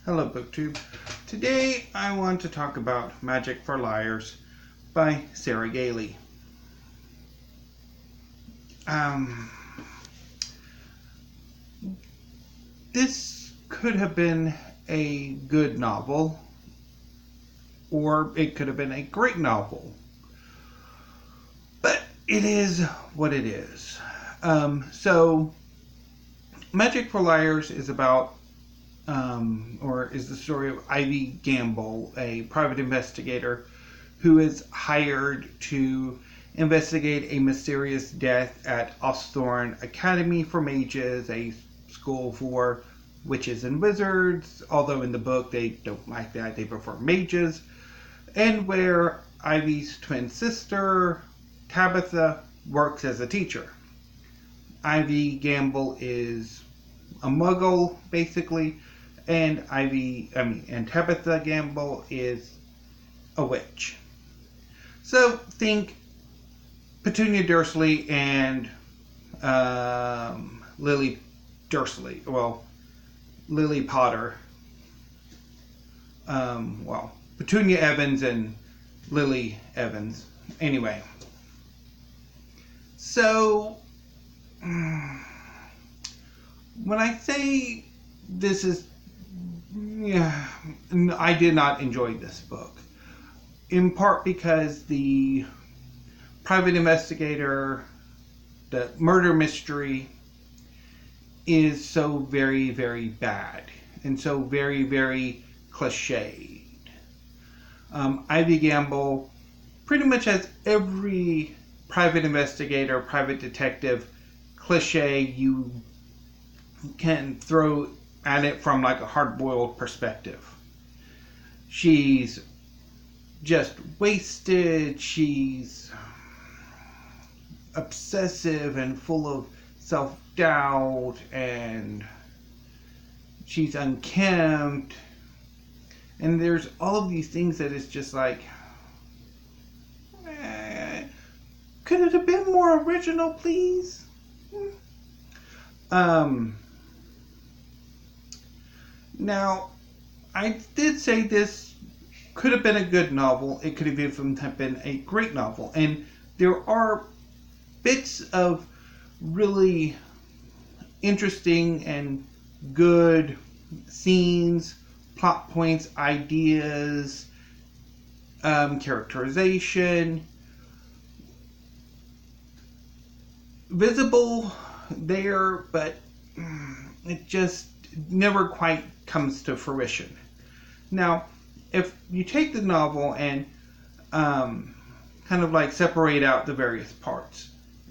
Hello, BookTube. Today I want to talk about Magic for Liars by Sarah Gailey. This could have been a good novel, or it could have been a great novel, but it is what it is. So, Magic for Liars is about is the story of Ivy Gamble, a private investigator who is hired to investigate a mysterious death at Osthorn Academy for Mages, a school for witches and wizards, although in the book they don't like that, they prefer mages, and where Ivy's twin sister, Tabitha, works as a teacher. Ivy Gamble is a muggle, basically, and Tabitha Gamble is a witch. So think Petunia Dursley and Lily Dursley. Well, Lily Potter. Petunia Evans and Lily Evans. Anyway. So, when I say this is, I did not enjoy this book. In part because the private investigator, the murder mystery, is so very, very bad and so very, very cliched. Ivy Gamble pretty much has every private investigator, private detective cliche you can throw at it from like a hard-boiled perspective. She's just wasted, she's obsessive and full of self-doubt, and she's unkempt, and there's all of these things that is just like, could it have been more original, please? Now, I did say this could have been a good novel. It could have even been a great novel. And there are bits of really interesting and good scenes, plot points, ideas, characterization, visible there, but it just never quite comes to fruition. Now, if you take the novel and kind of like separate out the various parts,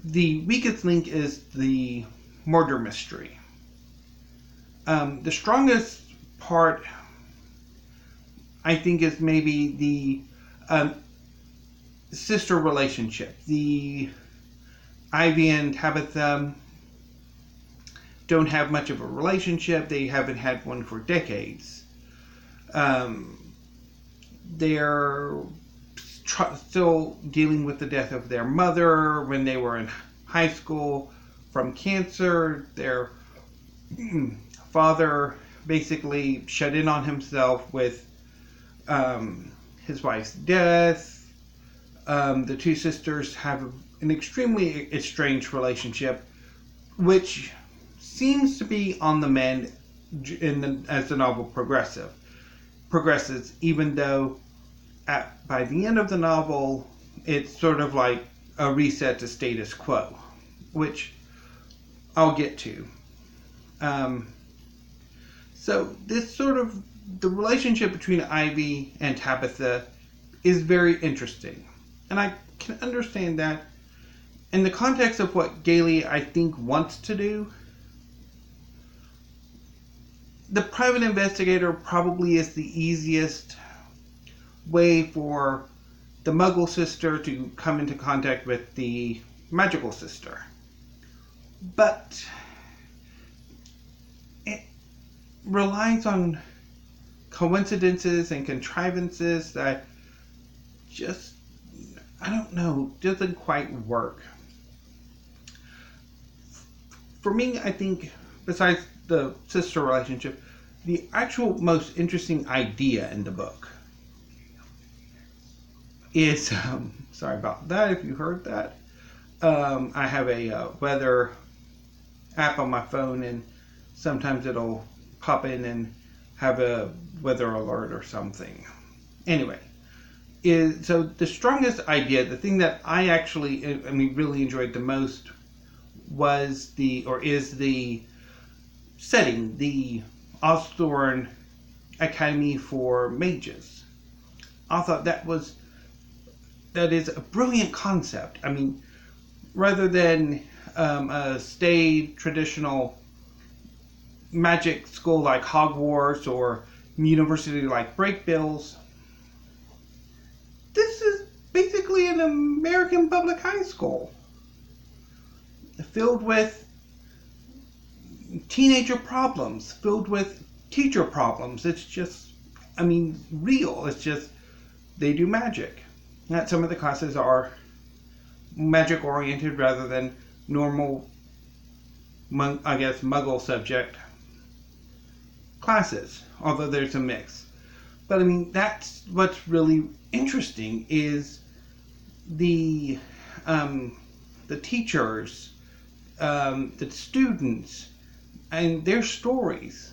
the weakest link is the murder mystery. The strongest part, I think, is maybe the sister relationship. The Ivy and Tabitha don't have much of a relationship. They haven't had one for decades. They're still dealing with the death of their mother when they were in high school from cancer. Their father basically shut in on himself with his wife's death. The two sisters have an extremely estranged relationship, which seems to be on the mend as the novel progresses, even though by the end of the novel, it's sort of like a reset to status quo, which I'll get to. So this sort of, the relationship between Ivy and Tabitha is very interesting. And I can understand that in the context of what Gailey, I think, wants to do. The private investigator probably is the easiest way for the Muggle sister to come into contact with the magical sister. But it relies on coincidences and contrivances that just, I don't know, doesn't quite work. For me, I think, besides the sister relationship, the actual most interesting idea in the book is, sorry about that if you heard that. I have a weather app on my phone, and sometimes it'll pop in and have a weather alert or something. Anyway, so the strongest idea, the thing that I actually, really enjoyed the most is the setting, the Osthorn Academy for Mages. I thought that is a brilliant concept. Rather than a staid traditional magic school like Hogwarts or university like Brakebills, this is basically an American public high school filled with teenager problems, filled with teacher problems. It's just, real. It's just, they do magic. That some of the classes are magic oriented rather than normal, muggle subject classes, although there's a mix. But that's what's really interesting is the teachers, the students, and their stories.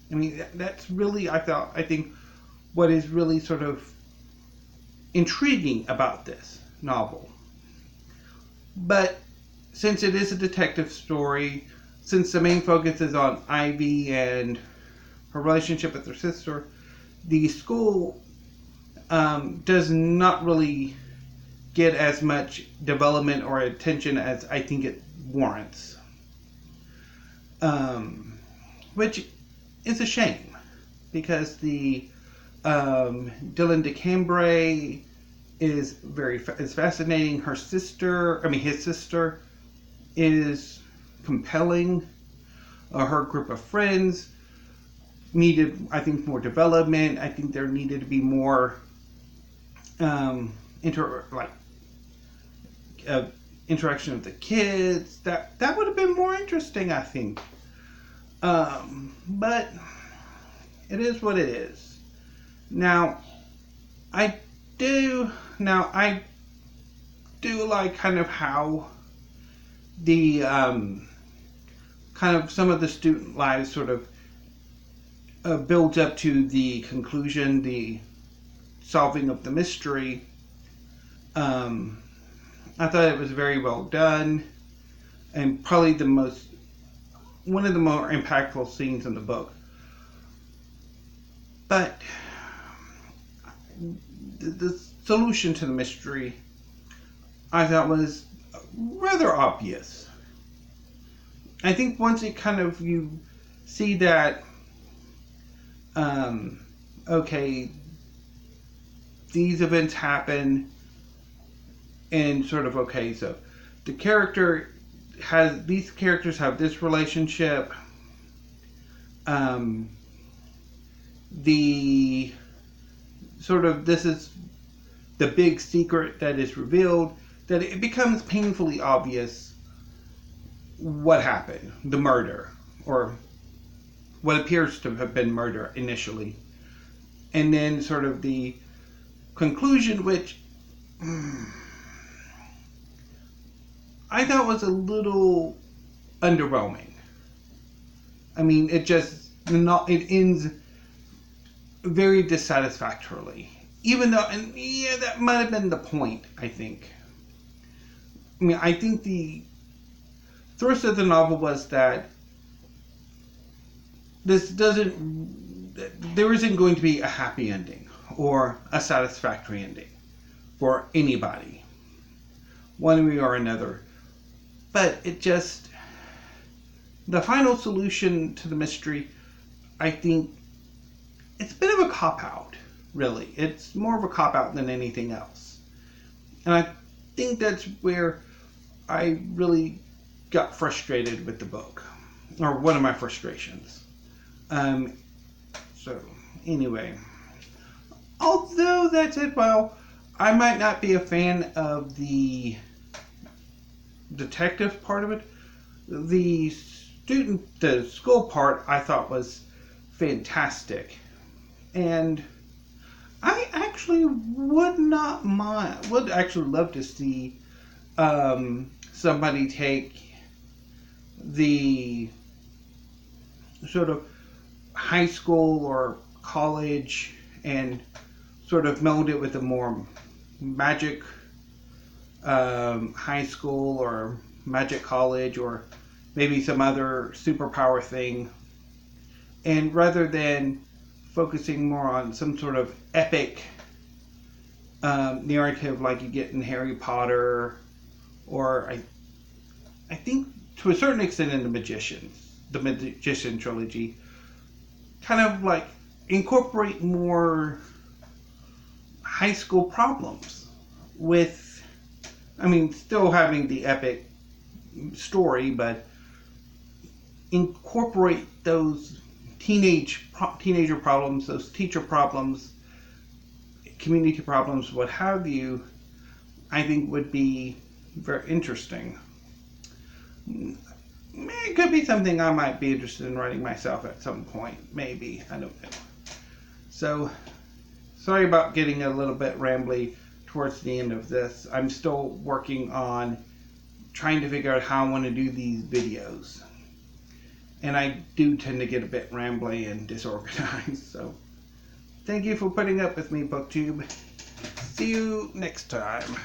That's really, I think, what is really sort of intriguing about this novel. But since it is a detective story, since the main focus is on Ivy and her relationship with her sister, the school does not really get as much development or attention as I think it warrants. Which is a shame, because the Dylan DeCambray is is fascinating. His sister is compelling. Her group of friends needed, I think, more development. I think there needed to be more interaction with the kids. That would have been more interesting, I think. But it is what it is. Now, I do like kind of how the kind of some of the student lives sort of builds up to the conclusion, the solving of the mystery. I thought it was very well done, and probably one of the more impactful scenes in the book. But the solution to the mystery, I thought, was rather obvious. I think once you see that, okay, these events happen, and sort of, okay, so these characters have this relationship, this is the big secret that is revealed, that it becomes painfully obvious what happened, the murder, or what appears to have been murder initially. And then sort of the conclusion, which I thought was a little underwhelming. It ends very dissatisfactorily. Even though, that might have been the point, I think. I think the thrust of the novel was that there isn't going to be a happy ending or a satisfactory ending for anybody, one way or another. But the final solution to the mystery, I think, it's a bit of a cop-out, really. It's more of a cop-out than anything else. And I think that's where I really got frustrated with the book, or one of my frustrations. So, anyway. Although that said, I might not be a fan of the detective part of it. The school part I thought was fantastic. And I actually would actually love to see somebody take the sort of high school or college and sort of meld it with a more magic high school or magic college or maybe some other superpower thing. And rather than focusing more on some sort of epic narrative like you get in Harry Potter, or I think to a certain extent in the Magician trilogy, kind of like incorporate more high school problems with, I mean, still having the epic story, but incorporate those teenager problems, those teacher problems, community problems, what have you, I think would be very interesting. It could be something I might be interested in writing myself at some point, maybe, I don't know. So, sorry about getting a little bit rambly towards the end of this. I'm still working on trying to figure out how I want to do these videos. And I do tend to get a bit rambly and disorganized, so thank you for putting up with me, BookTube. See you next time.